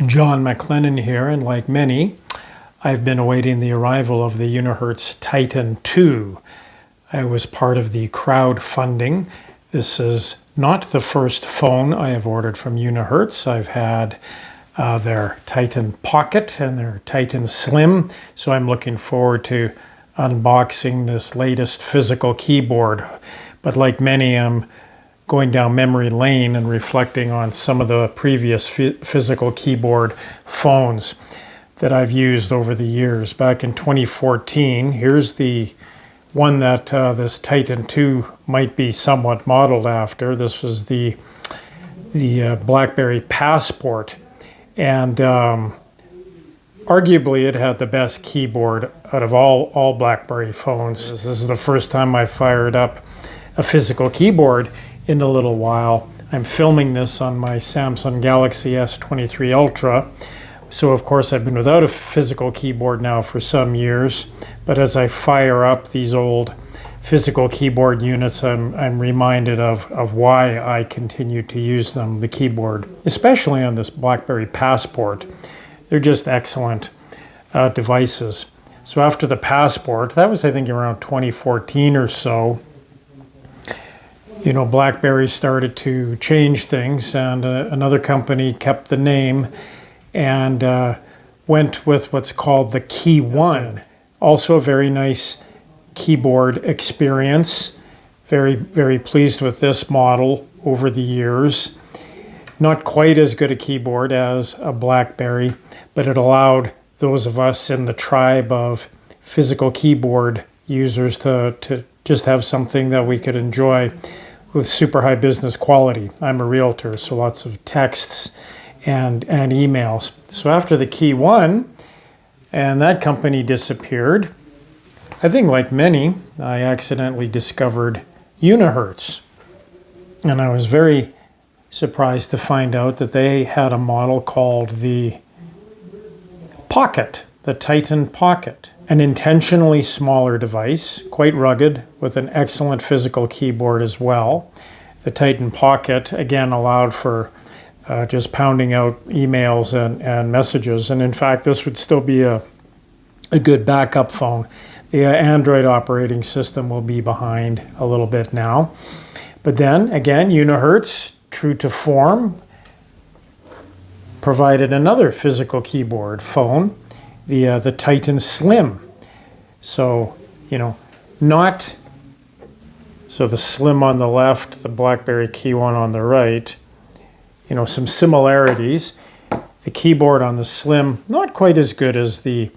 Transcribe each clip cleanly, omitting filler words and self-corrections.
John MacLennan here, and like many, I've been awaiting the arrival of the Unihertz Titan 2. I was part of the crowdfunding. This is not the first phone I have ordered from Unihertz. I've had their Titan Pocket and their Titan Slim, so I'm looking forward to unboxing this latest physical keyboard. But like many, I'm going down memory lane and reflecting on some of the previous physical keyboard phones that I've used over the years. Back in 2014, here's the one that this Titan 2 might be somewhat modeled after. This was the Blackberry Passport, and arguably it had the best keyboard out of all Blackberry phones. This is the first time I fired up a physical keyboard in a little while. I'm filming this on my Samsung Galaxy S23 Ultra, so of course I've been without a physical keyboard now for some years, but as I fire up these old physical keyboard units, I'm reminded of why I continue to use them, the keyboard, especially on this Blackberry Passport. They're just excellent devices. So after the Passport, that was I think around 2014 or so, you know, BlackBerry started to change things, and another company kept the name and went with what's called the Key One. Also a very nice keyboard experience. Very, very pleased with this model over the years. Not quite as good a keyboard as a BlackBerry, but it allowed those of us in the tribe of physical keyboard users to just have something that we could enjoy with super high business quality. I'm a realtor, so lots of texts and emails. So after the Key One, and that company disappeared, I think like many, I accidentally discovered Unihertz. And I was very surprised to find out that they had a model called the Pocket, the Titan Pocket. An intentionally smaller device, quite rugged, with an excellent physical keyboard as well. The Titan Pocket, again, allowed for just pounding out emails and messages. And in fact, this would still be a good backup phone. The Android operating system will be behind a little bit now. But then, again, Unihertz, true to form, provided another physical keyboard phone, the Titan Slim. So, you know, so the Slim on the left, the BlackBerry Key One on the right, you know, some similarities. The keyboard on the Slim, not quite as good as the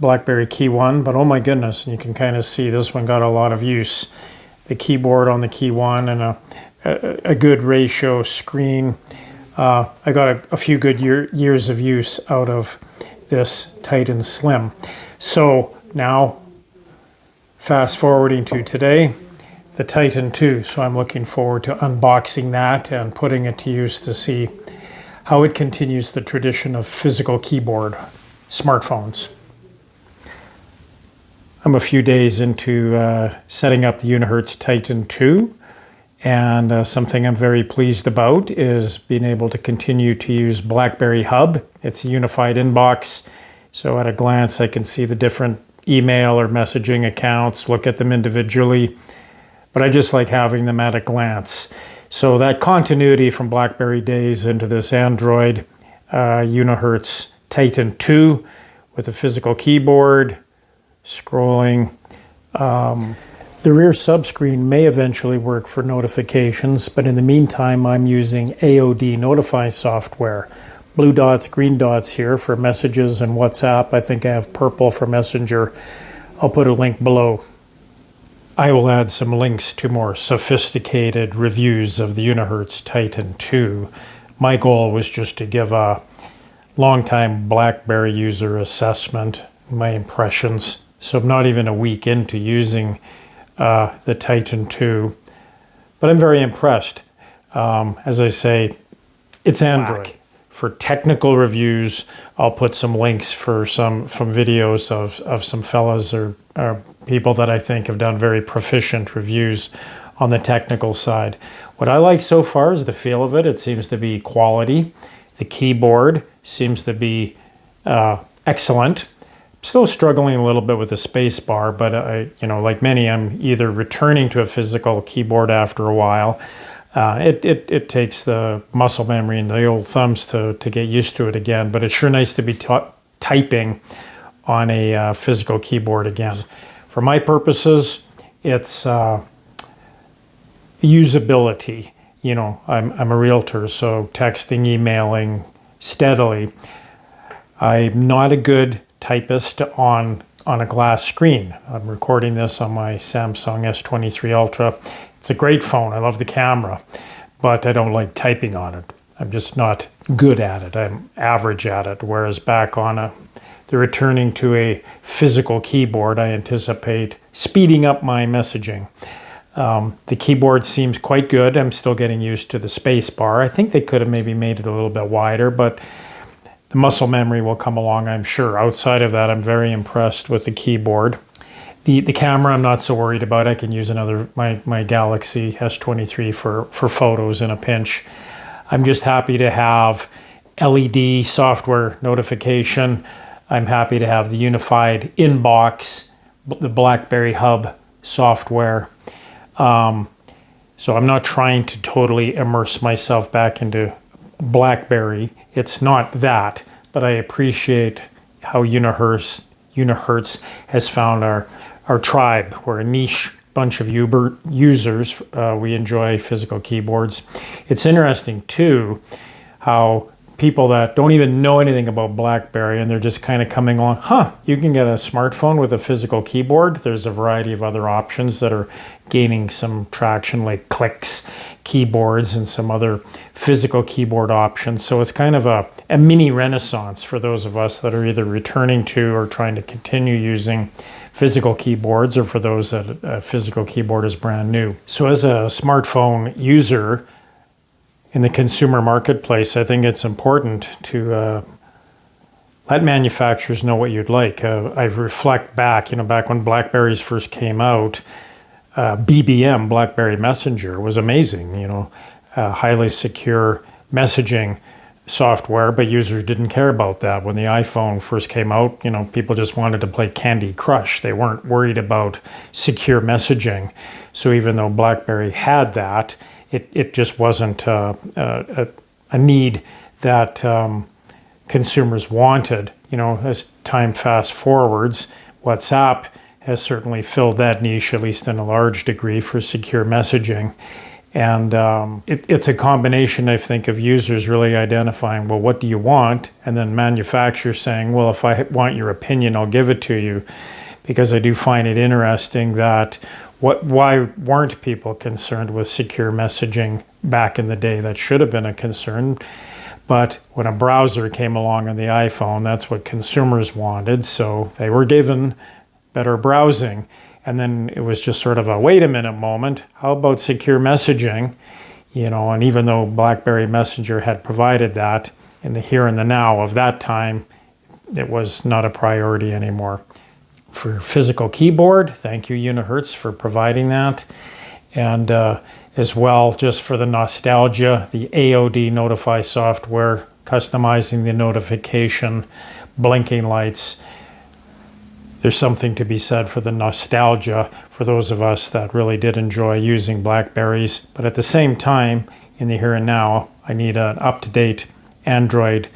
BlackBerry Key One, but oh my goodness, and you can kind of see this one got a lot of use. The keyboard on the Key One and a good ratio screen. I got a few good years of use out of this Titan Slim. So now, fast forwarding to today, the Titan 2. So I'm looking forward to unboxing that and putting it to use to see how it continues the tradition of physical keyboard smartphones. I'm a few days into setting up the Unihertz Titan 2. And something I'm very pleased about is being able to continue to use Blackberry Hub. It's a unified inbox, so at a glance I can see the different email or messaging accounts, look at them individually, but I just like having them at a glance. So that continuity from BlackBerry days into this Android Unihertz Titan 2 with a physical keyboard, scrolling. The rear subscreen may eventually work for notifications, but in the meantime, I'm using AOD Notify software. Blue dots, green dots here for messages and WhatsApp. I think I have purple for Messenger. I'll put a link below. I will add some links to more sophisticated reviews of the Unihertz Titan 2. My goal was just to give a longtime BlackBerry user assessment, my impressions. So I'm not even a week into using the Titan 2, but I'm very impressed. As I say, it's Android. For technical reviews, I'll put some links for some videos of some fellas or people that I think have done very proficient reviews on the technical side. What I like so far is the feel of it. It seems to be quality. The keyboard seems to be excellent. Still struggling a little bit with the space bar, but like many, I'm either returning to a physical keyboard after a while. It takes the muscle memory and the old thumbs to get used to it again, but it's sure nice to be typing on a physical keyboard again. For my purposes, it's usability. I'm a realtor, so texting, emailing steadily. I'm not a good typist on a glass screen. I'm recording this on my Samsung S23 Ultra. It's a great phone. I love the camera, but I don't like typing on it. I'm just not good at it. I'm average at it. Whereas back on the returning to a physical keyboard, I anticipate speeding up my messaging. The keyboard seems quite good. I'm still getting used to the space bar. I think they could have maybe made it a little bit wider, but the muscle memory will come along, I'm sure. Outside of that, I'm very impressed with the keyboard. The camera, I'm not so worried about. I can use my Galaxy S23 for photos in a pinch. I'm just happy to have LED software notification. I'm happy to have the unified inbox, the Blackberry Hub software. So I'm not trying to totally immerse myself back into BlackBerry. It's not that, but I appreciate how Unihertz has found our tribe. We're a niche bunch of users. We enjoy physical keyboards. It's interesting too how people that don't even know anything about BlackBerry and they're just kind of coming on, you can get a smartphone with a physical keyboard. There's a variety of other options that are gaining some traction, like clicks, keyboards, and some other physical keyboard options. So it's kind of a mini renaissance for those of us that are either returning to or trying to continue using physical keyboards, or for those that a physical keyboard is brand new. So as a smartphone user, in the consumer marketplace, I think it's important to let manufacturers know what you'd like. I reflect back, back when BlackBerries first came out, BBM, BlackBerry Messenger, was amazing. Highly secure messaging software, but users didn't care about that. When the iPhone first came out, people just wanted to play Candy Crush. They weren't worried about secure messaging. So even though BlackBerry had that, it just wasn't a need that consumers wanted. As time fast forwards, WhatsApp has certainly filled that niche, at least in a large degree, for secure messaging. And it's a combination, I think, of users really identifying, well, what do you want? And then manufacturers saying, well, if I want your opinion, I'll give it to you. Because I do find it interesting that why weren't people concerned with secure messaging back in the day? That should have been a concern. But when a browser came along on the iPhone, that's what consumers wanted. So they were given better browsing. And then it was just sort of a wait a minute moment. How about secure messaging? And even though BlackBerry Messenger had provided that, in the here and the now of that time, it was not a priority anymore. For physical keyboard, thank you, Unihertz, for providing that. And as well, just for the nostalgia, the AOD Notify software, customizing the notification, blinking lights. There's something to be said for the nostalgia for those of us that really did enjoy using BlackBerries. But at the same time, in the here and now, I need an up-to-date Android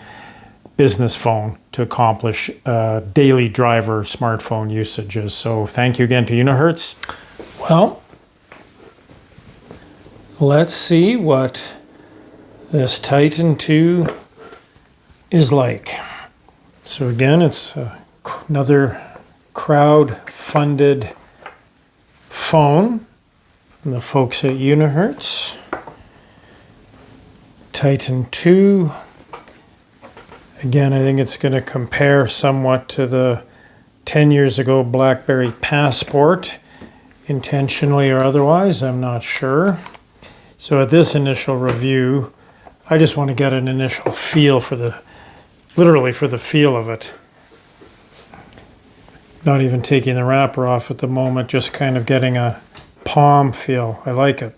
business phone to accomplish daily driver smartphone usages. So thank you again to Unihertz. Well, let's see what this Titan 2 is like. So again, it's another crowd-funded phone from the folks at Unihertz. Titan 2. Again, I think it's going to compare somewhat to the 10 years ago BlackBerry Passport, intentionally or otherwise, I'm not sure. So at this initial review, I just want to get an initial feel literally for the feel of it. Not even taking the wrapper off at the moment, just kind of getting a palm feel. I like it.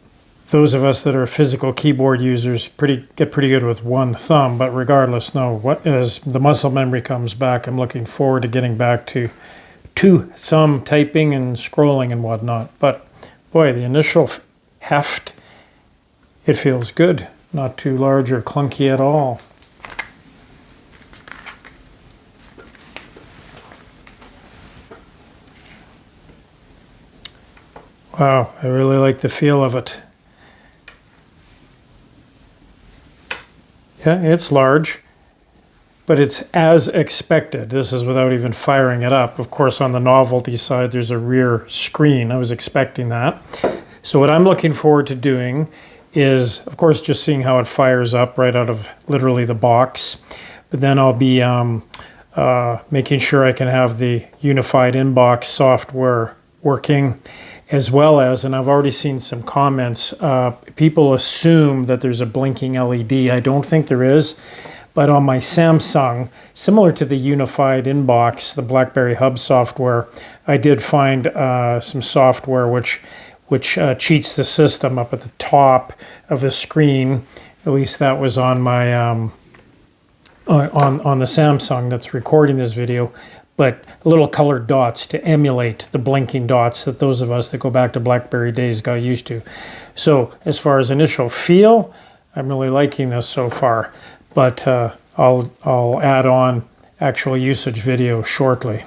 those of us that are physical keyboard users get pretty good with one thumb, but regardless, no, as the muscle memory comes back, I'm looking forward to getting back to two thumb typing and scrolling and whatnot. But boy, the initial heft, it feels good. Not too large or clunky at all. Wow, I really like the feel of it. Yeah, it's large, but it's as expected. This is without even firing it up. Of course, on the novelty side, there's a rear screen. I was expecting that. So what I'm looking forward to doing is, of course, just seeing how it fires up right out of literally the box. But then I'll be making sure I can have the unified inbox software working, as well as, and I've already seen some comments, people assume that there's a blinking LED. I don't think there is, but on my Samsung, similar to the unified inbox, the Blackberry Hub software, I did find some software which cheats the system up at the top of the screen. At least that was on my on the Samsung that's recording this video. But little colored dots to emulate the blinking dots that those of us that go back to BlackBerry days got used to. So as far as initial feel, I'm really liking this so far. But I'll add on actual usage video shortly.